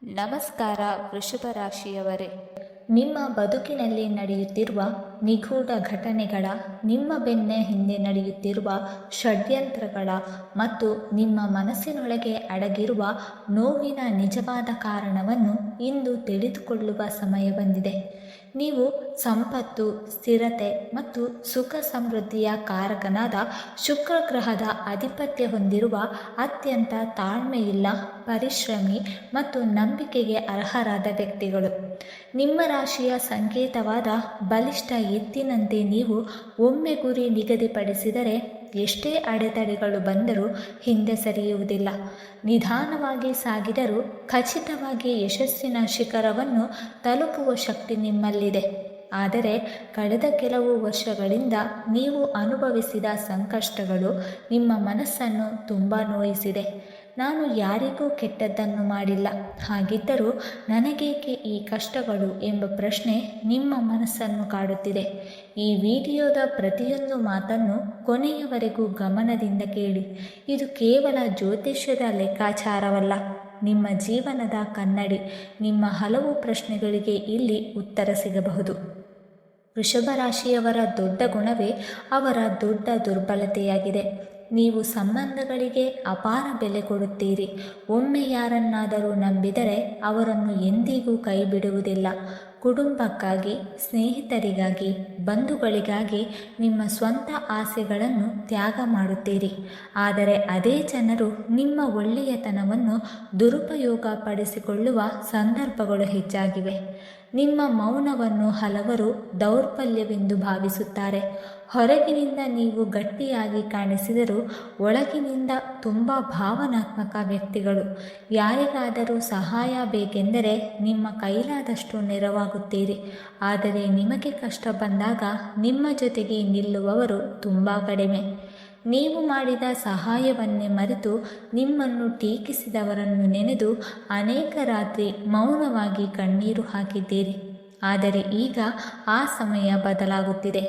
ನಮಸ್ಕಾರ ವೃಷಭ ರಾಶಿಯವರೇ, ನಿಮ್ಮ ಬದುಕಿನಲ್ಲಿ ನಡೆಯುತ್ತಿರುವ ನಿಗೂಢ ಘಟನೆಗಳ, ನಿಮ್ಮ ಬೆನ್ನ ಹಿಂದೆ ನಡೆಯುತ್ತಿರುವ ಷಡ್ಯಂತ್ರಗಳ ಮತ್ತು ನಿಮ್ಮ ಮನಸ್ಸಿನೊಳಗೆ ಅಡಗಿರುವ ನೋವಿನ ನಿಜವಾದ ಕಾರಣವನ್ನು ಇಂದು ತಿಳಿದುಕೊಳ್ಳುವ ಸಮಯ ಬಂದಿದೆ. ನೀವು ಸಂಪತ್ತು, ಸ್ಥಿರತೆ ಮತ್ತು ಸುಖ ಸಮೃದ್ಧಿಯ ಕಾರಕನಾದ ಶುಕ್ರ ಗ್ರಹದ ಆಧಿಪತ್ಯ ಹೊಂದಿರುವ ಅತ್ಯಂತ ತಾಳ್ಮೆಯುಳ್ಳ, ಪರಿಶ್ರಮಿ ಮತ್ತು ನಂಬಿಕೆಗೆ ಅರ್ಹರಾದ ವ್ಯಕ್ತಿಗಳು. ನಿಮ್ಮ ರಾಶಿಯ ಸಂಕೇತವಾದ ಬಲಿಷ್ಠ ಎತ್ತಿನಂತೆ ನೀವು ಒಮ್ಮೆ ಗುರಿ ನಿಗದಿಪಡಿಸಿದರೆ ಎಷ್ಟೇ ಅಡೆತಡೆಗಳು ಬಂದರೂ ಹಿಂದೆ ಸರಿಯುವುದಿಲ್ಲ. ನಿಧಾನವಾಗಿ ಸಾಗಿದರೂ ಖಚಿತವಾಗಿ ಯಶಸ್ಸಿನ ಶಿಖರವನ್ನು ತಲುಪುವ ಶಕ್ತಿ ನಿಮ್ಮಲ್ಲಿದೆ. ಆದರೆ ಕಳೆದ ಕೆಲವು ವರ್ಷಗಳಿಂದ ನೀವು ಅನುಭವಿಸಿದ ಸಂಕಷ್ಟಗಳು ನಿಮ್ಮ ಮನಸ್ಸನ್ನು ತುಂಬ ನೋಯಿಸಿದೆ. ನಾನು ಯಾರಿಗೂ ಕೆಟ್ಟದ್ದನ್ನು ಮಾಡಿಲ್ಲ, ಹಾಗಿದ್ದರೂ ನನಗೇಕೆ ಈ ಕಷ್ಟಗಳು ಎಂಬ ಪ್ರಶ್ನೆ ನಿಮ್ಮ ಮನಸ್ಸನ್ನು ಕಾಡುತ್ತಿದೆ. ಈ ವಿಡಿಯೋದ ಪ್ರತಿಯೊಂದು ಮಾತನ್ನು ಕೊನೆಯವರೆಗೂ ಗಮನದಿಂದ ಕೇಳಿ. ಇದು ಕೇವಲ ಜ್ಯೋತಿಷ್ಯದ ಲೆಕ್ಕಾಚಾರವಲ್ಲ, ನಿಮ್ಮ ಜೀವನದ ಕನ್ನಡಿ. ನಿಮ್ಮ ಹಲವು ಪ್ರಶ್ನೆಗಳಿಗೆ ಇಲ್ಲಿ ಉತ್ತರ ಸಿಗಬಹುದು. ವೃಷಭ ರಾಶಿಯವರ ದೊಡ್ಡ ಗುಣವೇ ಅವರ ದೊಡ್ಡ ದುರ್ಬಲತೆಯಾಗಿದೆ. ನೀವು ಸಂಬಂಧಗಳಿಗೆ ಅಪಾರ ಬೆಲೆ ಕೊಡುತ್ತೀರಿ. ಒಮ್ಮೆ ಯಾರನ್ನಾದರೂ ನಂಬಿದರೆ ಅವರನ್ನು ಎಂದಿಗೂ ಕೈ ಬಿಡುವುದಿಲ್ಲ. ಕುಟುಂಬಕ್ಕಾಗಿ, ಸ್ನೇಹಿತರಿಗಾಗಿ, ಬಂಧುಗಳಿಗಾಗಿ ನಿಮ್ಮ ಸ್ವಂತ ಆಸೆಗಳನ್ನು ತ್ಯಾಗ ಮಾಡುತ್ತೀರಿ. ಆದರೆ ಅದೇ ಜನರು ನಿಮ್ಮ ಒಳ್ಳೆಯತನವನ್ನು ದುರುಪಯೋಗ ಪಡಿಸಿಕೊಳ್ಳುವ ಸಂದರ್ಭಗಳು ಹೆಚ್ಚಾಗಿವೆ. ನಿಮ್ಮ ಮೌನವನ್ನು ಹಲವರು ದೌರ್ಬಲ್ಯವೆಂದು ಭಾವಿಸುತ್ತಾರೆ. ಹೊರಗಿನಿಂದ ನೀವು ಗಟ್ಟಿಯಾಗಿ ಕಾಣಿಸಿದರೂ ಒಳಗಿನಿಂದ ತುಂಬ ಭಾವನಾತ್ಮಕ ವ್ಯಕ್ತಿಗಳು. ಯಾರಿಗಾದರೂ ಸಹಾಯ ಬೇಕೆಂದರೆ ನಿಮ್ಮ ಕೈಲಾದಷ್ಟು ನೆರವಾಗುತ್ತೀರಿ. ಆದರೆ ನಿಮಗೆ ಕಷ್ಟ ಬಂದಾಗ ನಿಮ್ಮ ಜೊತೆಗೆ ನಿಲ್ಲುವವರು ತುಂಬ ಕಡಿಮೆ. ನೀವು ಮಾಡಿದ ಸಹಾಯವನ್ನೇ ಮರೆತು ನಿಮ್ಮನ್ನು ಟೀಕಿಸಿದವರನ್ನು ನೆನೆದು ಅನೇಕ ರಾತ್ರಿ ಮೌನವಾಗಿ ಕಣ್ಣೀರು ಹಾಕಿದ್ದೀರಿ. ಆದರೆ ಈಗ ಆ ಸಮಯ ಬದಲಾಗುತ್ತಿದೆ.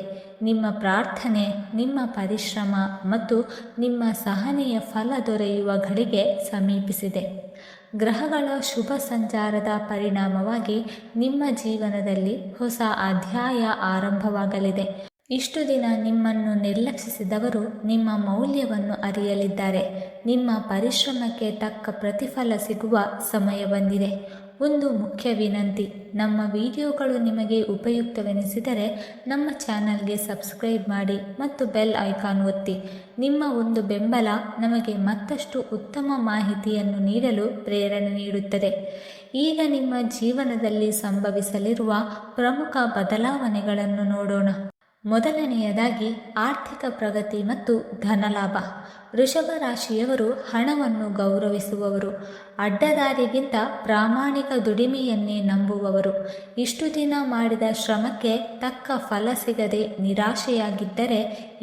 ನಿಮ್ಮ ಪ್ರಾರ್ಥನೆ, ನಿಮ್ಮ ಪರಿಶ್ರಮ ಮತ್ತು ನಿಮ್ಮ ಸಹನೆಯ ಫಲ ದೊರೆಯುವ ಘಳಿಗೆ ಸಮೀಪಿಸಿದೆ. ಗ್ರಹಗಳ ಶುಭ ಸಂಚಾರದ ಪರಿಣಾಮವಾಗಿ ನಿಮ್ಮ ಜೀವನದಲ್ಲಿ ಹೊಸ ಅಧ್ಯಾಯ ಆರಂಭವಾಗಲಿದೆ. ಇಷ್ಟು ದಿನ ನಿಮ್ಮನ್ನು ನಿರ್ಲಕ್ಷಿಸಿದವರು ನಿಮ್ಮ ಮೌಲ್ಯವನ್ನು ಅರಿಯಲಿದ್ದಾರೆ. ನಿಮ್ಮ ಪರಿಶ್ರಮಕ್ಕೆ ತಕ್ಕ ಪ್ರತಿಫಲ ಸಿಗುವ ಸಮಯ ಬಂದಿದೆ. ಒಂದು ಮುಖ್ಯ ವಿನಂತಿ: ನಮ್ಮ ವಿಡಿಯೋಗಳು ನಿಮಗೆ ಉಪಯುಕ್ತವೆನಿಸಿದರೆ ನಮ್ಮ ಚಾನಲ್ಗೆ ಸಬ್ಸ್ಕ್ರೈಬ್ ಮಾಡಿ ಮತ್ತು ಬೆಲ್ ಐಕಾನ್ ಒತ್ತಿ. ನಿಮ್ಮ ಒಂದು ಬೆಂಬಲ ನಮಗೆ ಮತ್ತಷ್ಟು ಉತ್ತಮ ಮಾಹಿತಿಯನ್ನು ನೀಡಲು ಪ್ರೇರಣೆ ನೀಡುತ್ತದೆ. ಈಗ ನಿಮ್ಮ ಜೀವನದಲ್ಲಿ ಸಂಭವಿಸಲಿರುವ ಪ್ರಮುಖ ಬದಲಾವಣೆಗಳನ್ನು ನೋಡೋಣ. ಮೊದಲನೆಯದಾಗಿ, ಆರ್ಥಿಕ ಪ್ರಗತಿ ಮತ್ತು ಧನಲಾಭ. ವೃಷಭ ರಾಶಿಯವರು ಹಣವನ್ನು ಗೌರವಿಸುವವರು. ಅಡ್ಡದಾರಿಗಿಂತ ಪ್ರಾಮಾಣಿಕ ದುಡಿಮೆಯನ್ನೇ ನಂಬುವವರು. ಇಷ್ಟು ದಿನ ಮಾಡಿದ ಶ್ರಮಕ್ಕೆ ತಕ್ಕ ಫಲ ಸಿಗದೆ ನಿರಾಶೆಯಾಗಿದ್ದರೆ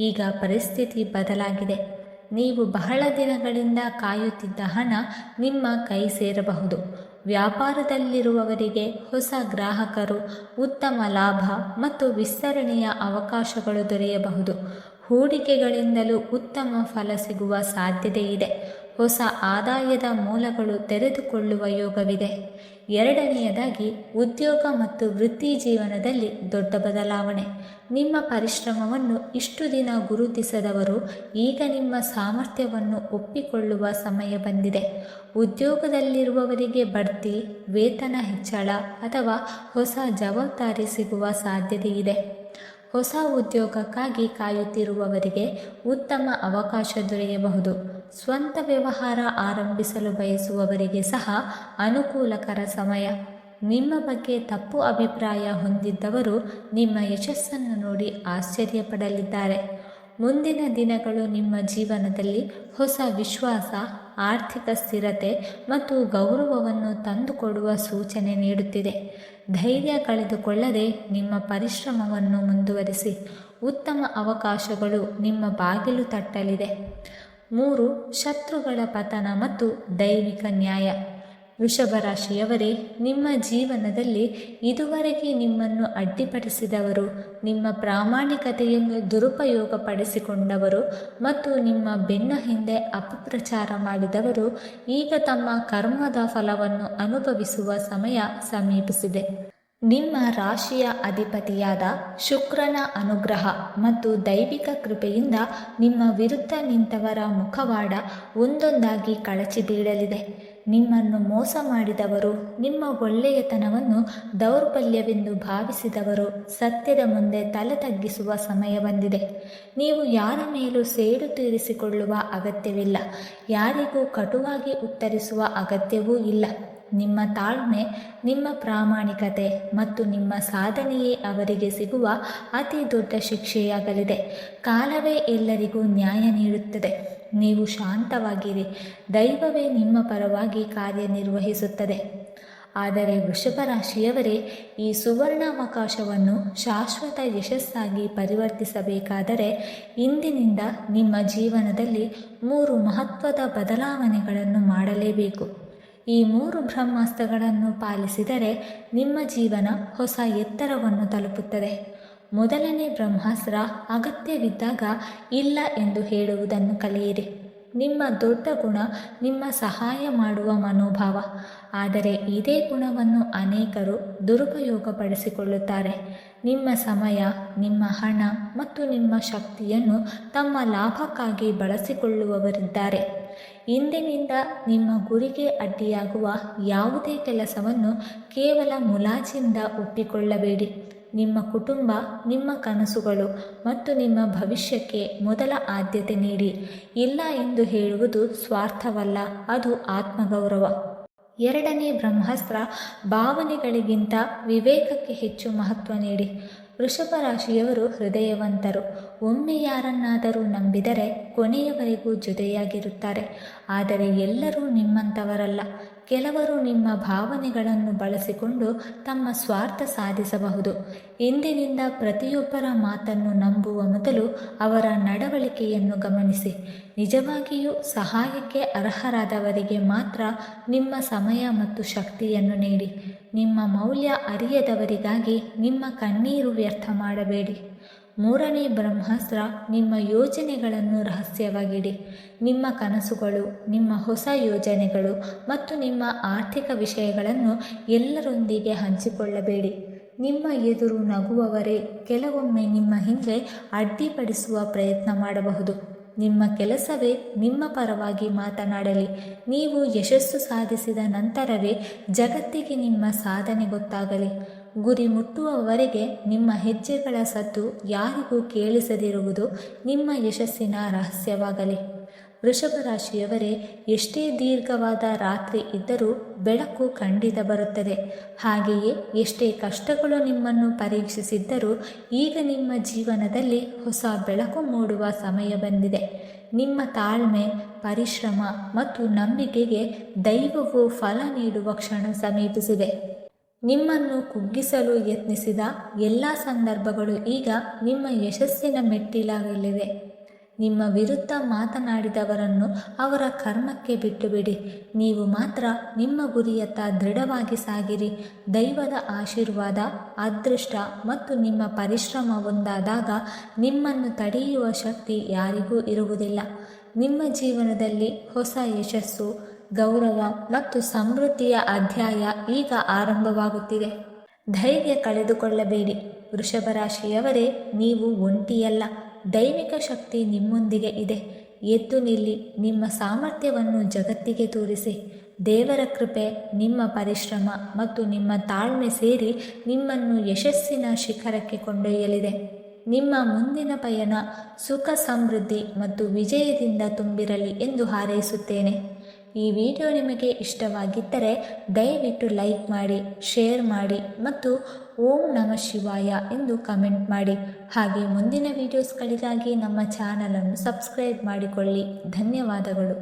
ಈಗ ಪರಿಸ್ಥಿತಿ ಬದಲಾಗಿದೆ. ನೀವು ಬಹಳ ದಿನಗಳಿಂದ ಕಾಯುತ್ತಿದ್ದ ಹಣ ನಿಮ್ಮ ಕೈ ಸೇರಬಹುದು. ವ್ಯಾಪಾರದಲ್ಲಿರುವವರಿಗೆ ಹೊಸ ಗ್ರಾಹಕರು, ಉತ್ತಮ ಲಾಭ ಮತ್ತು ವಿಸ್ತರಣೆಯ ಅವಕಾಶಗಳು ದೊರೆಯಬಹುದು. ಹೂಡಿಕೆಗಳಿಂದಲೂ ಉತ್ತಮ ಫಲ ಸಿಗುವ ಸಾಧ್ಯತೆ ಇದೆ. ಹೊಸ ಆದಾಯದ ಮೂಲಗಳು ತೆರೆದುಕೊಳ್ಳುವ ಯೋಗವಿದೆ. ಎರಡನೆಯದಾಗಿ, ಉದ್ಯೋಗ ಮತ್ತು ವೃತ್ತಿ ಜೀವನದಲ್ಲಿ ದೊಡ್ಡ ಬದಲಾವಣೆ. ನಿಮ್ಮ ಪರಿಶ್ರಮವನ್ನು ಇಷ್ಟು ದಿನ ಗುರುತಿಸದವರು ಈಗ ನಿಮ್ಮ ಸಾಮರ್ಥ್ಯವನ್ನು ಒಪ್ಪಿಕೊಳ್ಳುವ ಸಮಯ ಬಂದಿದೆ. ಉದ್ಯೋಗದಲ್ಲಿರುವವರಿಗೆ ಬಡ್ತಿ, ವೇತನ ಹೆಚ್ಚಳ ಅಥವಾ ಹೊಸ ಜವಾಬ್ದಾರಿ ಸಿಗುವ ಸಾಧ್ಯತೆ ಇದೆ. ಹೊಸ ಉದ್ಯೋಗಕ್ಕಾಗಿ ಕಾಯುತ್ತಿರುವವರಿಗೆ ಉತ್ತಮ ಅವಕಾಶ ದೊರೆಯಬಹುದು. ಸ್ವಂತ ವ್ಯವಹಾರ ಆರಂಭಿಸಲು ಬಯಸುವವರಿಗೆ ಸಹ ಅನುಕೂಲಕರ ಸಮಯ. ನಿಮ್ಮ ಬಗ್ಗೆ ತಪ್ಪು ಅಭಿಪ್ರಾಯ ಹೊಂದಿದ್ದವರು ನಿಮ್ಮ ಯಶಸ್ಸನ್ನು ನೋಡಿ ಆಶ್ಚರ್ಯಪಡಲಿದ್ದಾರೆ. ಮುಂದಿನ ದಿನಗಳು ನಿಮ್ಮ ಜೀವನದಲ್ಲಿ ಹೊಸ ವಿಶ್ವಾಸ, ಆರ್ಥಿಕ ಸ್ಥಿರತೆ ಮತ್ತು ಗೌರವವನ್ನು ತಂದುಕೊಡುವ ಸೂಚನೆ ನೀಡುತ್ತಿದೆ. ಧೈರ್ಯ ಕಳೆದುಕೊಳ್ಳದೆ ನಿಮ್ಮ ಪರಿಶ್ರಮವನ್ನು ಮುಂದುವರಿಸಿ. ಉತ್ತಮ ಅವಕಾಶಗಳು ನಿಮ್ಮ ಬಾಗಿಲು ತಟ್ಟಲಿದೆ. 3. ಶತ್ರುಗಳ ಪತನ ಮತ್ತು ದೈವಿಕ ನ್ಯಾಯ. ವೃಷಭ ರಾಶಿಯವರೇ, ನಿಮ್ಮ ಜೀವನದಲ್ಲಿ ಇದುವರೆಗೆ ನಿಮ್ಮನ್ನು ಅಡ್ಡಿಪಡಿಸಿದವರು, ನಿಮ್ಮ ಪ್ರಾಮಾಣಿಕತೆಯನ್ನು ದುರುಪಯೋಗಪಡಿಸಿಕೊಂಡವರು ಮತ್ತು ನಿಮ್ಮ ಬೆನ್ನ ಹಿಂದೆ ಅಪಪ್ರಚಾರ ಮಾಡಿದವರು ಈಗ ತಮ್ಮ ಕರ್ಮದ ಫಲವನ್ನು ಅನುಭವಿಸುವ ಸಮಯ ಸಮೀಪಿಸಿದೆ. ನಿಮ್ಮ ರಾಶಿಯ ಅಧಿಪತಿಯಾದ ಶುಕ್ರನ ಅನುಗ್ರಹ ಮತ್ತು ದೈವಿಕ ಕೃಪೆಯಿಂದ ನಿಮ್ಮ ವಿರುದ್ಧ ನಿಂತವರ ಮುಖವಾಡ ಒಂದೊಂದಾಗಿ ಕಳಚಿ ಬೀಳಲಿದೆ. ನಿಮ್ಮನ್ನು ಮೋಸ ಮಾಡಿದವರು, ನಿಮ್ಮ ಒಳ್ಳೆಯತನವನ್ನು ದೌರ್ಬಲ್ಯವೆಂದು ಭಾವಿಸಿದವರು ಸತ್ಯದ ಮುಂದೆ ತಲೆ ತಗ್ಗಿಸುವ ಸಮಯ ಬಂದಿದೆ. ನೀವು ಯಾರ ಮೇಲೂ ಸೇಡು ತೀರಿಸಿಕೊಳ್ಳುವ ಅಗತ್ಯವಿಲ್ಲ, ಯಾರಿಗೂ ಕಟುವಾಗಿ ಉತ್ತರಿಸುವ ಅಗತ್ಯವೂ ಇಲ್ಲ. ನಿಮ್ಮ ತಾಳ್ಮೆ, ನಿಮ್ಮ ಪ್ರಾಮಾಣಿಕತೆ ಮತ್ತು ನಿಮ್ಮ ಸಾಧನೆಯೇ ಅವರಿಗೆ ಸಿಗುವ ಅತಿ ದೊಡ್ಡ ಶಿಕ್ಷೆಯಾಗಲಿದೆ. ಕಾಲವೇ ಎಲ್ಲರಿಗೂ ನ್ಯಾಯ ನೀಡುತ್ತದೆ. ನೀವು ಶಾಂತವಾಗಿರಿ, ದೈವವೇ ನಿಮ್ಮ ಪರವಾಗಿ ಕಾರ್ಯನಿರ್ವಹಿಸುತ್ತದೆ. ಆದರೆ ವೃಷಭ ರಾಶಿಯವರೇ, ಈ ಸುವರ್ಣಾವಕಾಶವನ್ನು ಶಾಶ್ವತ ಯಶಸ್ಸಾಗಿ ಪರಿವರ್ತಿಸಬೇಕಾದರೆ ಇಂದಿನಿಂದ ನಿಮ್ಮ ಜೀವನದಲ್ಲಿ 3 ಮಹತ್ವದ ಬದಲಾವಣೆಗಳನ್ನು ಮಾಡಲೇಬೇಕು. ಈ 3 ಬ್ರಹ್ಮಾಸ್ತ್ರಗಳನ್ನು ಪಾಲಿಸಿದರೆ ನಿಮ್ಮ ಜೀವನ ಹೊಸ ಎತ್ತರವನ್ನು ತಲುಪುತ್ತದೆ. ಮೊದಲನೇ ಬ್ರಹ್ಮಾಸ್ತ್ರ, ಅಗತ್ಯವಿದ್ದಾಗ ಇಲ್ಲ ಎಂದು ಹೇಳುವುದನ್ನು ಕಲಿಯಿರಿ. ನಿಮ್ಮ ದೊಡ್ಡ ಗುಣ ನಿಮ್ಮ ಸಹಾಯ ಮಾಡುವ ಮನೋಭಾವ. ಆದರೆ ಇದೇ ಗುಣವನ್ನು ಅನೇಕರು ದುರುಪಯೋಗಪಡಿಸಿಕೊಳ್ಳುತ್ತಾರೆ. ನಿಮ್ಮ ಸಮಯ, ನಿಮ್ಮ ಹಣ ಮತ್ತು ನಿಮ್ಮ ಶಕ್ತಿಯನ್ನು ತಮ್ಮ ಲಾಭಕ್ಕಾಗಿ ಬಳಸಿಕೊಳ್ಳುವವರಿದ್ದಾರೆ. ಇಂದಿನಿಂದ ನಿಮ್ಮ ಗುರಿಗೆ ಅಡ್ಡಿಯಾಗುವ ಯಾವುದೇ ಕೆಲಸವನ್ನು ಕೇವಲ ಮುಲಾಜಿಂದ ಒಪ್ಪಿಕೊಳ್ಳಬೇಡಿ. ನಿಮ್ಮ ಕುಟುಂಬ, ನಿಮ್ಮ ಕನಸುಗಳು ಮತ್ತು ನಿಮ್ಮ ಭವಿಷ್ಯಕ್ಕೆ ಮೊದಲ ಆದ್ಯತೆ ನೀಡಿ. ಇಲ್ಲ ಎಂದು ಹೇಳುವುದು ಸ್ವಾರ್ಥವಲ್ಲ, ಅದು ಆತ್ಮಗೌರವ. ಎರಡನೇ ಬ್ರಹ್ಮಾಸ್ತ್ರ, ಭಾವನೆಗಳಿಗಿಂತ ವಿವೇಕಕ್ಕೆ ಹೆಚ್ಚು ಮಹತ್ವ ನೀಡಿ. ವೃಷಭ ರಾಶಿಯವರು ಹೃದಯವಂತರು. ಒಮ್ಮೆ ಯಾರನ್ನಾದರೂ ನಂಬಿದರೆ ಕೊನೆಯವರೆಗೂ ಜೊತೆಯಾಗಿರುತ್ತಾರೆ. ಆದರೆ ಎಲ್ಲರೂ ನಿಮ್ಮಂಥವರಲ್ಲ. ಕೆಲವರು ನಿಮ್ಮ ಭಾವನೆಗಳನ್ನು ಬಳಸಿಕೊಂಡು ತಮ್ಮ ಸ್ವಾರ್ಥ ಸಾಧಿಸಬಹುದು. ಇಂದಿನಿಂದ ಪ್ರತಿಯೊಬ್ಬರ ಮಾತನ್ನು ನಂಬುವ ಮೊದಲು ಅವರ ನಡವಳಿಕೆಯನ್ನು ಗಮನಿಸಿ. ನಿಜವಾಗಿಯೂ ಸಹಾಯಕ್ಕೆ ಅರ್ಹರಾದವರಿಗೆ ಮಾತ್ರ ನಿಮ್ಮ ಸಮಯ ಮತ್ತು ಶಕ್ತಿಯನ್ನು ನೀಡಿ. ನಿಮ್ಮ ಮೌಲ್ಯ ಅರಿಯದವರಿಗಾಗಿ ನಿಮ್ಮ ಕಣ್ಣೀರು ವ್ಯರ್ಥ ಮಾಡಬೇಡಿ. ಮೂರನೇ ಬ್ರಹ್ಮಾಸ್ತ್ರ, ನಿಮ್ಮ ಯೋಜನೆಗಳನ್ನು ರಹಸ್ಯವಾಗಿಡಿ. ನಿಮ್ಮ ಕನಸುಗಳು, ನಿಮ್ಮ ಹೊಸ ಯೋಜನೆಗಳು ಮತ್ತು ನಿಮ್ಮ ಆರ್ಥಿಕ ವಿಷಯಗಳನ್ನು ಎಲ್ಲರೊಂದಿಗೆ ಹಂಚಿಕೊಳ್ಳಬೇಡಿ. ನಿಮ್ಮ ಎದುರು ನಗುವವರೇ ಕೆಲವೊಮ್ಮೆ ನಿಮ್ಮ ಹಿಂದೆ ಅಡ್ಡಿಪಡಿಸುವ ಪ್ರಯತ್ನ ಮಾಡಬಹುದು. ನಿಮ್ಮ ಕೆಲಸವೇ ನಿಮ್ಮ ಪರವಾಗಿ ಮಾತನಾಡಲಿ. ನೀವು ಯಶಸ್ಸು ಸಾಧಿಸಿದ ನಂತರವೇ ಜಗತ್ತಿಗೆ ನಿಮ್ಮ ಸಾಧನೆ ಗೊತ್ತಾಗಲಿ. ಗುರಿ ಮುಟ್ಟುವವರೆಗೆ ನಿಮ್ಮ ಹೆಜ್ಜೆಗಳ ಸದ್ದು ಯಾರಿಗೂ ಕೇಳಿಸದಿರುವುದು ನಿಮ್ಮ ಯಶಸ್ಸಿನ ರಹಸ್ಯವಾಗಲಿ. ವೃಷಭ ರಾಶಿಯವರೇ, ಎಷ್ಟೇ ದೀರ್ಘವಾದ ರಾತ್ರಿ ಇದ್ದರೂ ಬೆಳಕು ಖಂಡಿತ ಬರುತ್ತದೆ. ಹಾಗೆಯೇ ಎಷ್ಟೇ ಕಷ್ಟಗಳು ನಿಮ್ಮನ್ನು ಪರೀಕ್ಷಿಸಿದ್ದರೂ ಈಗ ನಿಮ್ಮ ಜೀವನದಲ್ಲಿ ಹೊಸ ಬೆಳಕು ಮೂಡುವ ಸಮಯ ಬಂದಿದೆ. ನಿಮ್ಮ ತಾಳ್ಮೆ, ಪರಿಶ್ರಮ ಮತ್ತು ನಂಬಿಕೆಗೆ ದೈವವು ಫಲ ನೀಡುವ ಕ್ಷಣ ಸಮೀಪಿಸಿದೆ. ನಿಮ್ಮನ್ನು ಕುಗ್ಗಿಸಲು ಯತ್ನಿಸಿದ ಎಲ್ಲ ಸಂದರ್ಭಗಳು ಈಗ ನಿಮ್ಮ ಯಶಸ್ಸಿನ ಮೆಟ್ಟಿಲಾಗಲಿವೆ. ನಿಮ್ಮ ವಿರುದ್ಧ ಮಾತನಾಡಿದವರನ್ನು ಅವರ ಕರ್ಮಕ್ಕೆ ಬಿಟ್ಟುಬಿಡಿ. ನೀವು ಮಾತ್ರ ನಿಮ್ಮ ಗುರಿಯತ್ತ ದೃಢವಾಗಿ ಸಾಗಿರಿ. ದೈವದ ಆಶೀರ್ವಾದ, ಅದೃಷ್ಟ ಮತ್ತು ನಿಮ್ಮ ಪರಿಶ್ರಮ ಒಂದಾದಾಗ ನಿಮ್ಮನ್ನು ತಡೆಯುವ ಶಕ್ತಿ ಯಾರಿಗೂ ಇರುವುದಿಲ್ಲ. ನಿಮ್ಮ ಜೀವನದಲ್ಲಿ ಹೊಸ ಯಶಸ್ಸು, ಗೌರವ ಮತ್ತು ಸಮೃದ್ಧಿಯ ಅಧ್ಯಾಯ ಈಗ ಆರಂಭವಾಗುತ್ತಿದೆ. ಧೈರ್ಯ ಕಳೆದುಕೊಳ್ಳಬೇಡಿ. ವೃಷಭ ರಾಶಿಯವರೇ, ನೀವು ಒಂಟಿಯಲ್ಲ. ದೈವಿಕ ಶಕ್ತಿ ನಿಮ್ಮೊಂದಿಗೆ ಇದೆ. ಎದ್ದು ನಿಲ್ಲಿ. ನಿಮ್ಮ ಸಾಮರ್ಥ್ಯವನ್ನು ಜಗತ್ತಿಗೆ ತೋರಿಸಿ. ದೇವರ ಕೃಪೆ, ನಿಮ್ಮ ಪರಿಶ್ರಮ ಮತ್ತು ನಿಮ್ಮ ತಾಳ್ಮೆ ಸೇರಿ ನಿಮ್ಮನ್ನು ಯಶಸ್ಸಿನ ಶಿಖರಕ್ಕೆ ಕೊಂಡೊಯ್ಯಲಿದೆ. ನಿಮ್ಮ ಮುಂದಿನ ಪಯಣ ಸುಖ, ಸಮೃದ್ಧಿ ಮತ್ತು ವಿಜಯದಿಂದ ತುಂಬಿರಲಿ ಎಂದು ಹಾರೈಸುತ್ತೇನೆ. ಈ ವಿಡಿಯೋ ನಿಮಗೆ ಇಷ್ಟವಾಗಿದ್ದರೆ ದಯವಿಟ್ಟು ಲೈಕ್ ಮಾಡಿ, ಶೇರ್ ಮಾಡಿ ಮತ್ತು ಓಂ ನಮಃ ಶಿವಾಯ ಎಂದು ಕಮೆಂಟ್ ಮಾಡಿ. ಹಾಗೆ ಮುಂದಿನ ವಿಡಿಯೋಸ್ಗಳಿಗಾಗಿ ನಮ್ಮ ಚಾನಲನ್ನು ಸಬ್ಸ್ಕ್ರೈಬ್ ಮಾಡಿಕೊಳ್ಳಿ. ಧನ್ಯವಾದಗಳು.